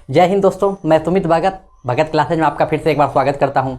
जय हिंद दोस्तों, मैं सुमित भगत क्लासेज में आपका फिर से एक बार स्वागत करता हूं।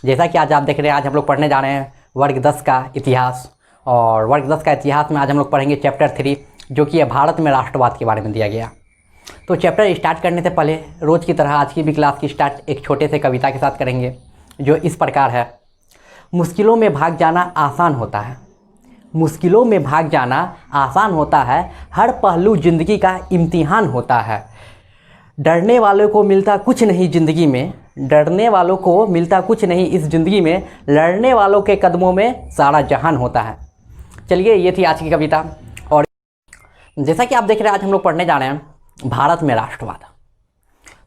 जैसा कि आज आप देख रहे हैं, आज हम लोग पढ़ने जा रहे हैं वर्ग 10 का इतिहास। और वर्ग 10 का इतिहास में आज हम लोग पढ़ेंगे चैप्टर 3, जो कि है भारत में राष्ट्रवाद के बारे में दिया गया। तो चैप्टर स्टार्ट करने से पहले रोज़ की तरह आज की भी क्लास की स्टार्ट एक छोटे से कविता के साथ करेंगे, जो इस प्रकार है। मुश्किलों में भाग जाना आसान होता है, मुश्किलों में भाग जाना आसान होता है, हर पहलू ज़िंदगी का इम्तिहान होता है। डरने वालों को मिलता कुछ नहीं ज़िंदगी में, डरने वालों को मिलता कुछ नहीं इस ज़िंदगी में, लड़ने वालों के कदमों में सारा जहान होता है। चलिए, ये थी आज की कविता। और जैसा कि आप देख रहे हैं, आज हम लोग पढ़ने जा रहे हैं भारत में राष्ट्रवाद।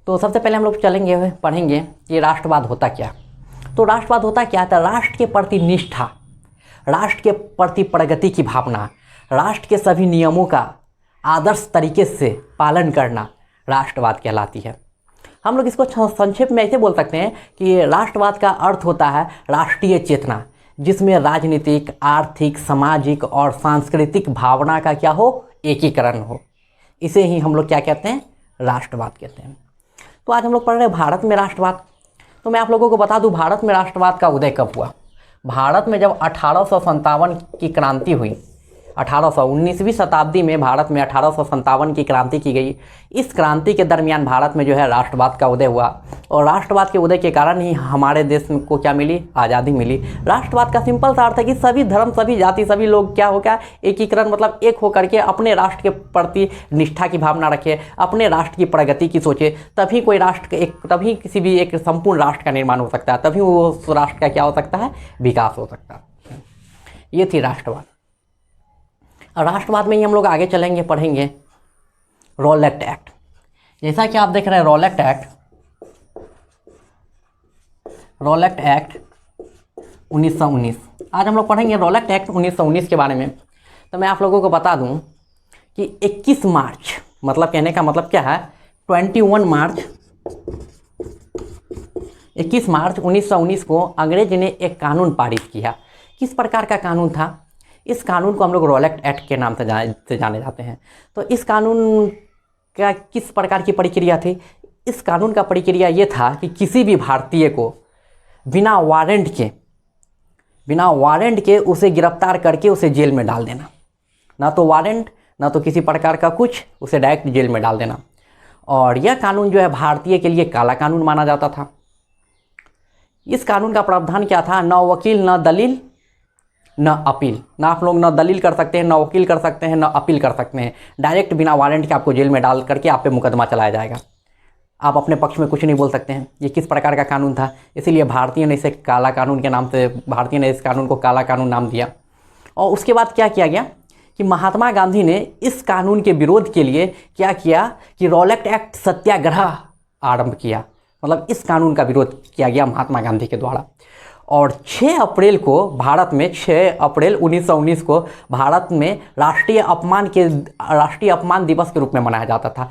तो सबसे पहले हम लोग चलेंगे पढ़ेंगे कि राष्ट्रवाद होता क्या। तो राष्ट्रवाद होता क्या था? राष्ट्र के प्रति निष्ठा, राष्ट्र के प्रति प्रगति की भावना, राष्ट्र के सभी नियमों का आदर्श तरीके से पालन करना राष्ट्रवाद कहलाती है। हम लोग इसको संक्षेप में ऐसे बोल सकते हैं कि राष्ट्रवाद का अर्थ होता है राष्ट्रीय चेतना, जिसमें राजनीतिक, आर्थिक, सामाजिक और सांस्कृतिक भावना का क्या हो, एकीकरण हो। इसे ही हम लोग क्या कहते हैं? राष्ट्रवाद कहते हैं। तो आज हम लोग पढ़ रहे हैं भारत में राष्ट्रवाद। तो मैं आप लोगों को बता दूं, भारत में राष्ट्रवाद का उदय कब हुआ। भारत में जब 1857 की क्रांति हुई, 19वीं शताब्दी में भारत में 1857 की क्रांति की गई। इस क्रांति के दरमियान भारत में जो है राष्ट्रवाद का उदय हुआ, और राष्ट्रवाद के उदय के कारण ही हमारे देश को क्या मिली? आज़ादी मिली। राष्ट्रवाद का सिंपल सा अर्थ है कि सभी धर्म, सभी जाति, सभी लोग क्या हो गया? एकीकरण, मतलब एक होकर के अपने राष्ट्र के प्रति निष्ठा की भावना रखे, अपने राष्ट्र की प्रगति की सोचे, तभी कोई राष्ट्र तभी किसी भी एक संपूर्ण राष्ट्र का निर्माण हो सकता है, तभी उस राष्ट्र का क्या हो सकता है? विकास हो सकता है। ये थी राष्ट्रवाद। राष्ट्रवाद में ही हम लोग आगे चलेंगे, पढ़ेंगे रॉलेट एक्ट। जैसा कि आप देख रहे हैं रॉलेट एक्ट 1919। आज हम लोग पढ़ेंगे रॉलेट एक्ट 1919 के बारे में। तो मैं आप लोगों को बता दूं कि 21 मार्च, मतलब कहने का मतलब क्या है, 21 मार्च 1919 को अंग्रेज ने एक कानून पारित किया। किस प्रकार का कानून था? इस कानून को हम लोग रॉलेट एक्ट के नाम से जाने जाते हैं। तो इस कानून का किस प्रकार की प्रक्रिया थी? इस कानून का प्रक्रिया ये था कि किसी भी भारतीय को बिना वारंट के उसे गिरफ्तार करके उसे जेल में डाल देना। ना तो वारंट, ना तो किसी प्रकार का कुछ, उसे डायरेक्ट जेल में डाल देना। और यह कानून जो है भारतीय के लिए काला कानून माना जाता था। इस कानून का प्रावधान क्या था? न वकील, न दलील, न अपील। ना आप लोग न दलील कर सकते हैं, न वकील कर सकते हैं, न अपील कर सकते हैं। डायरेक्ट बिना वारंट के आपको जेल में डाल करके आप पे मुकदमा चलाया जाएगा। आप अपने पक्ष में कुछ नहीं बोल सकते हैं। ये किस प्रकार का कानून था? इसीलिए भारतीय ने इसे काला कानून के नाम से, भारतीय ने इस कानून को काला कानून नाम दिया। और उसके बाद क्या किया गया कि महात्मा गांधी ने इस कानून के विरोध के लिए क्या किया कि रॉलेट एक्ट सत्याग्रह आरंभ किया। मतलब इस कानून का विरोध किया गया महात्मा गांधी के द्वारा। और 6 अप्रैल को भारत में, 6 अप्रैल 1919 को भारत में राष्ट्रीय अपमान दिवस के रूप में मनाया जाता था।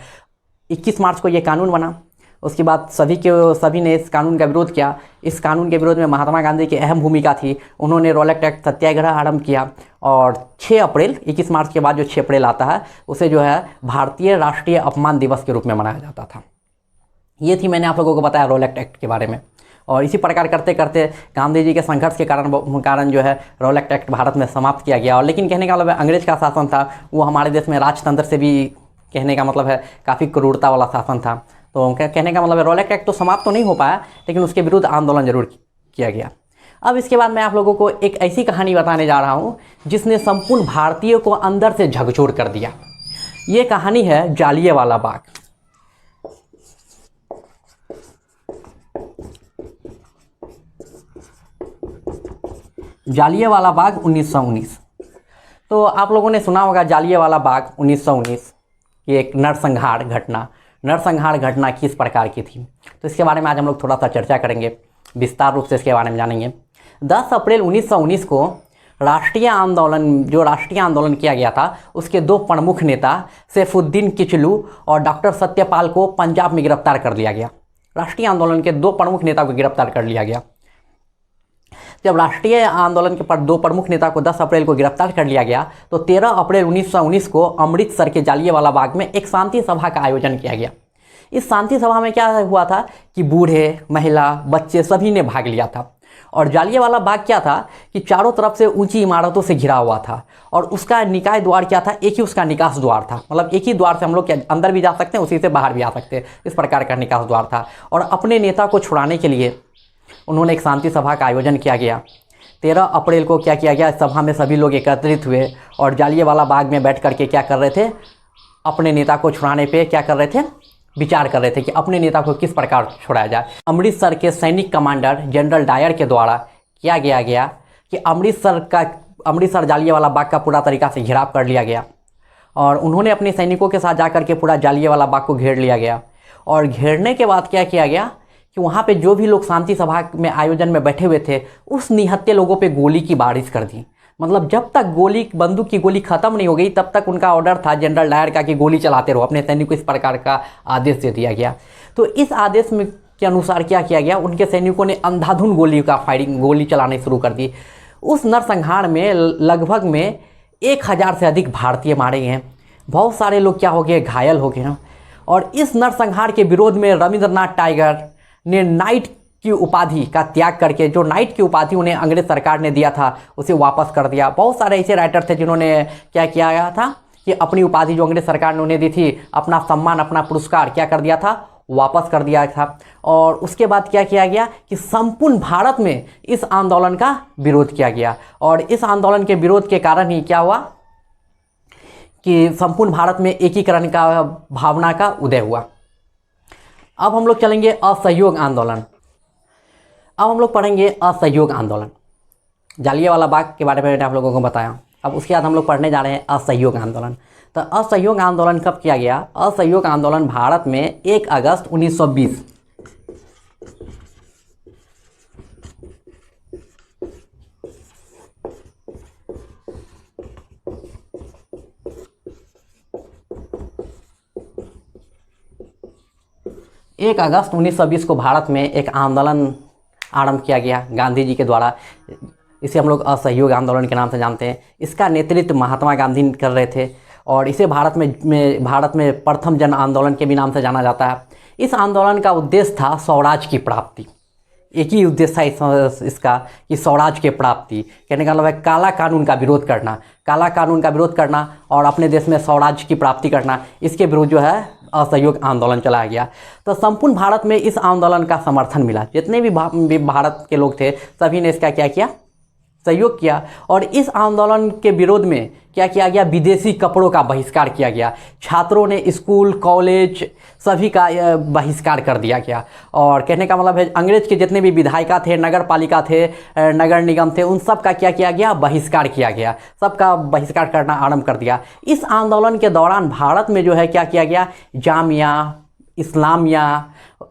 21 मार्च को ये कानून बना। उसके बाद सभी ने इस कानून का विरोध किया। इस कानून के विरोध में महात्मा गांधी की अहम भूमिका थी। उन्होंने रॉलेट एक्ट सत्याग्रह आरंभ किया। और 6 अप्रैल, 21 मार्च के बाद जो 6 अप्रैल आता है, उसे जो है भारतीय राष्ट्रीय अपमान दिवस के रूप में मनाया जाता था। ये थी, मैंने आप लोगों को बताया रॉलेट एक्ट के बारे में। और इसी प्रकार करते करते गांधी जी के संघर्ष के कारण जो है रॉलेट एक्ट भारत में समाप्त किया गया। और लेकिन कहने का मतलब है, अंग्रेज का शासन था वो हमारे देश में राजतंत्र से भी, कहने का मतलब है, काफ़ी क्रूरता वाला शासन था। तो कहने का मतलब है रॉलेट एक्ट तो समाप्त तो नहीं हो पाया, लेकिन उसके विरुद्ध आंदोलन जरूर किया गया। अब इसके बाद मैं आप लोगों को एक ऐसी कहानी बताने जा रहा हूँ जिसने संपूर्ण भारतीयों को अंदर से झकझोर कर दिया। ये कहानी है जालियांवाला बाग। जालियांवाला बाग 1919। तो आप लोगों ने सुना होगा जालियांवाला बाग 1919 की एक नरसंहार घटना किस प्रकार की थी। तो इसके बारे में आज हम लोग थोड़ा सा चर्चा करेंगे, विस्तार रूप से इसके बारे में जानेंगे। 10 अप्रैल 1919 को राष्ट्रीय आंदोलन किया गया था, उसके 2 प्रमुख नेता सैफुद्दीन किचलू और डॉक्टर सत्यपाल को पंजाब में गिरफ्तार कर लिया गया। राष्ट्रीय आंदोलन के 2 प्रमुख नेता को गिरफ्तार कर लिया गया। जब राष्ट्रीय आंदोलन के 2 प्रमुख नेता को 10 अप्रैल को गिरफ्तार कर लिया गया, तो 13 अप्रैल 1919 को अमृतसर के जालियांवाला बाग में एक शांति सभा का आयोजन किया गया। इस शांति सभा में क्या हुआ था कि बूढ़े, महिला, बच्चे सभी ने भाग लिया था। और जालियांवाला बाग क्या था कि चारों तरफ से ऊंची इमारतों से घिरा हुआ था और उसका निकाय द्वार क्या था, एक ही उसका निकास द्वार था। मतलब एक ही द्वार से हम लोग अंदर भी जा सकते हैं, उसी से बाहर भी आ सकते हैं, इस प्रकार का निकास द्वार था। और अपने नेता को छुड़ाने के लिए उन्होंने एक शांति सभा का आयोजन किया गया। 13 अप्रैल को क्या किया गया, सभा में सभी लोग एकत्रित हुए और जालियांवाला बाग में बैठ करके क्या कर रहे थे, अपने नेता को छुड़ाने पे क्या कर रहे थे, विचार कर रहे थे कि अपने नेता को किस प्रकार छुड़ाया जाए। अमृतसर के सैनिक कमांडर जनरल डायर के द्वारा क्या किया गया कि अमृतसर जालियांवाला बाग का पूरा तरीका से घेराव कर लिया गया और उन्होंने अपने सैनिकों के साथ जाकर के पूरा जालियांवाला बाग को घेर लिया गया। और घेरने के बाद क्या किया गया कि वहाँ पे जो भी लोग शांति सभा में आयोजन में बैठे हुए थे उस निहत्थे लोगों पे गोली की बारिश कर दी। मतलब जब तक बंदूक की गोली खत्म नहीं हो गई तब तक उनका ऑर्डर था जनरल डायर का कि गोली चलाते रहो, अपने सैनिक को इस प्रकार का आदेश दे दिया गया। तो इस आदेश में के अनुसार क्या किया गया, उनके सैनिकों ने अंधाधुंध गोली चलाने शुरू कर दी। उस नरसंहार में लगभग में 1000 से अधिक भारतीय मारे गए, बहुत सारे लोग क्या हो गए, घायल हो गए। और इस नरसंहार के विरोध में रविंद्रनाथ टैगोर ने नाइट की उपाधि का त्याग करके, जो नाइट की उपाधि उन्हें अंग्रेज सरकार ने दिया था उसे वापस कर दिया। बहुत सारे ऐसे राइटर थे जिन्होंने क्या किया गया था कि अपनी उपाधि जो अंग्रेज सरकार ने उन्हें दी थी, अपना सम्मान, अपना पुरस्कार क्या कर दिया था, वापस कर दिया था। और उसके बाद क्या किया गया कि संपूर्ण भारत में इस आंदोलन का विरोध किया गया और इस आंदोलन के विरोध के कारण ही क्या हुआ कि संपूर्ण भारत में एकीकरण का भावना का उदय हुआ। अब हम लोग चलेंगे असहयोग आंदोलन। अब हम लोग पढ़ेंगे असहयोग आंदोलन। जालियांवाला बाग के बारे में मैंने आप लोगों को बताया, अब उसके बाद हम लोग पढ़ने जा रहे हैं असहयोग आंदोलन। तो असहयोग आंदोलन कब किया गया? असहयोग आंदोलन भारत में 1 अगस्त 1920 1 अगस्त 1920 को भारत में एक आंदोलन आरंभ किया गया गांधी जी के द्वारा। इसे हम लोग असहयोग आंदोलन के नाम से जानते हैं। इसका नेतृत्व महात्मा गांधी कर रहे थे और इसे भारत में प्रथम जन आंदोलन के भी नाम से जाना जाता है। इस आंदोलन का उद्देश्य था स्वराज की प्राप्ति। एक ही उद्देश्य था इसका कि स्वराज की प्राप्ति, कहने का मतलब है काला कानून का विरोध करना, काला कानून का विरोध करना और अपने देश में स्वराज की प्राप्ति करना। इसके विरुद्ध जो है असहयोग आंदोलन चलाया गया। तो संपूर्ण भारत में इस आंदोलन का समर्थन मिला। जितने भी भारत के लोग थे सभी ने इसका क्या किया, सहयोग किया। और इस आंदोलन के विरोध में क्या किया गया, विदेशी कपड़ों का बहिष्कार किया गया। छात्रों ने स्कूल, कॉलेज सभी का बहिष्कार कर दिया गया। और कहने का मतलब है अंग्रेज के जितने भी विधायिका थे, नगर पालिका थे, नगर निगम थे, उन सब का क्या किया गया, बहिष्कार किया गया। सबका बहिष्कार करना आरंभ कर दिया। इस आंदोलन के दौरान भारत में जो है क्या किया गया, जामिया इस्लामिया,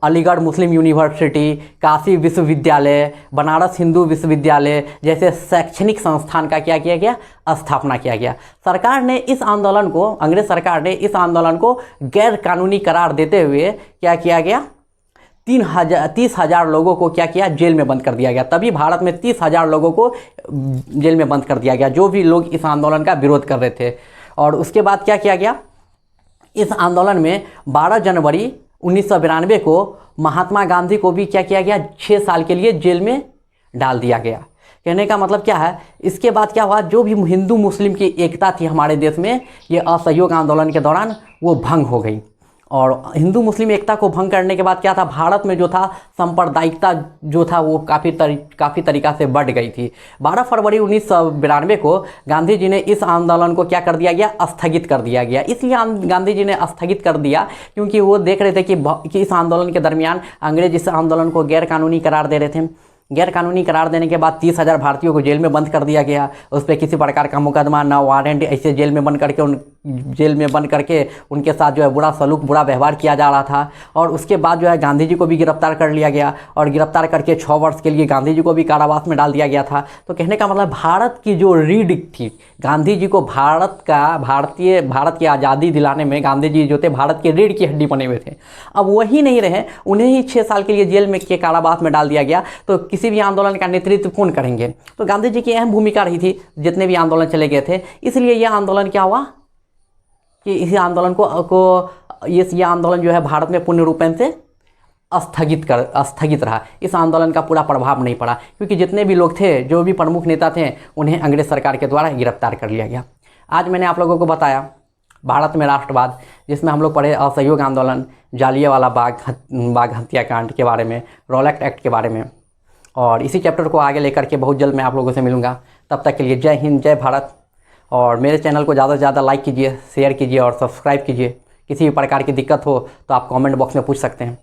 अलीगढ़ मुस्लिम यूनिवर्सिटी, काशी विश्वविद्यालय, बनारस हिंदू विश्वविद्यालय जैसे शैक्षणिक संस्थान का क्या किया गया, स्थापना किया गया। सरकार ने इस आंदोलन को, अंग्रेज सरकार ने इस आंदोलन को गैर कानूनी करार देते हुए क्या किया गया, 30,000 लोगों को क्या किया, जेल में बंद कर दिया गया। तभी भारत में 30,000 लोगों को जेल में बंद कर दिया गया जो भी लोग इस आंदोलन का विरोध कर रहे थे। और उसके बाद क्या किया गया, इस आंदोलन में 12 जनवरी 1992 को महात्मा गांधी को भी क्या किया गया, 6 साल के लिए जेल में डाल दिया गया। कहने का मतलब क्या है, इसके बाद क्या हुआ, जो भी हिंदू मुस्लिम की एकता थी हमारे देश में, ये असहयोग आंदोलन के दौरान वो भंग हो गई। और हिंदू मुस्लिम एकता को भंग करने के बाद क्या था, भारत में जो था सांप्रदायिकता जो था वो काफ़ी तरीक़ा से बढ़ गई थी। 12 फरवरी 1992 को गांधी जी ने इस आंदोलन को क्या कर दिया गया, स्थगित कर दिया गया। इसलिए गांधी जी ने स्थगित कर दिया क्योंकि वो देख रहे थे कि इस आंदोलन के दरमियान अंग्रेज इस आंदोलन को गैरकानूनी करार दे रहे थे। गैरकानूनी करार देने के बाद 30,000 भारतीयों को जेल में बंद कर दिया गया। उस पर किसी प्रकार का मुकदमा ना वारंट, ऐसे जेल में बंद करके उनके साथ जो है बुरा सलूक, बुरा व्यवहार किया जा रहा था। और उसके बाद जो है गांधी जी को भी गिरफ्तार कर लिया गया और गिरफ्तार करके 6 वर्ष के लिए गांधी जी को भी कारावास में डाल दिया गया था। तो कहने का मतलब भारत की जो रीढ़ थी, गांधी जी को भारत की आज़ादी दिलाने में गांधी जी जो थे भारत की रीढ़ की हड्डी बने हुए थे, अब वही नहीं रहे, उन्हें ही 6 साल के लिए जेल में के कारावास में डाल दिया गया। तो किसी भी आंदोलन का नेतृत्व कौन करेंगे, तो गांधी जी की अहम भूमिका रही थी जितने भी आंदोलन चले गए थे। इसलिए यह आंदोलन क्या हुआ, कि इसी आंदोलन ये आंदोलन जो है भारत में पूर्ण रूपेण से स्थगित रहा। इस आंदोलन का पूरा प्रभाव नहीं पड़ा, क्योंकि जितने भी लोग थे, जो भी प्रमुख नेता थे, उन्हें अंग्रेज सरकार के द्वारा गिरफ्तार कर लिया गया। आज मैंने आप लोगों को बताया भारत में राष्ट्रवाद, जिसमें हम लोग पढ़े असहयोग आंदोलन, जालियांवाला बाग हत्याकांड के बारे में, रॉलेट एक्ट के बारे में, और इसी चैप्टर को आगे लेकर के बहुत जल्द मैं आप लोगों से मिलूँगा। तब तक के लिए जय हिंद, जय भारत। और मेरे चैनल को ज़्यादा से ज़्यादा लाइक कीजिए, शेयर कीजिए और सब्सक्राइब कीजिए। किसी भी प्रकार की दिक्कत हो तो आप कमेंट बॉक्स में पूछ सकते हैं।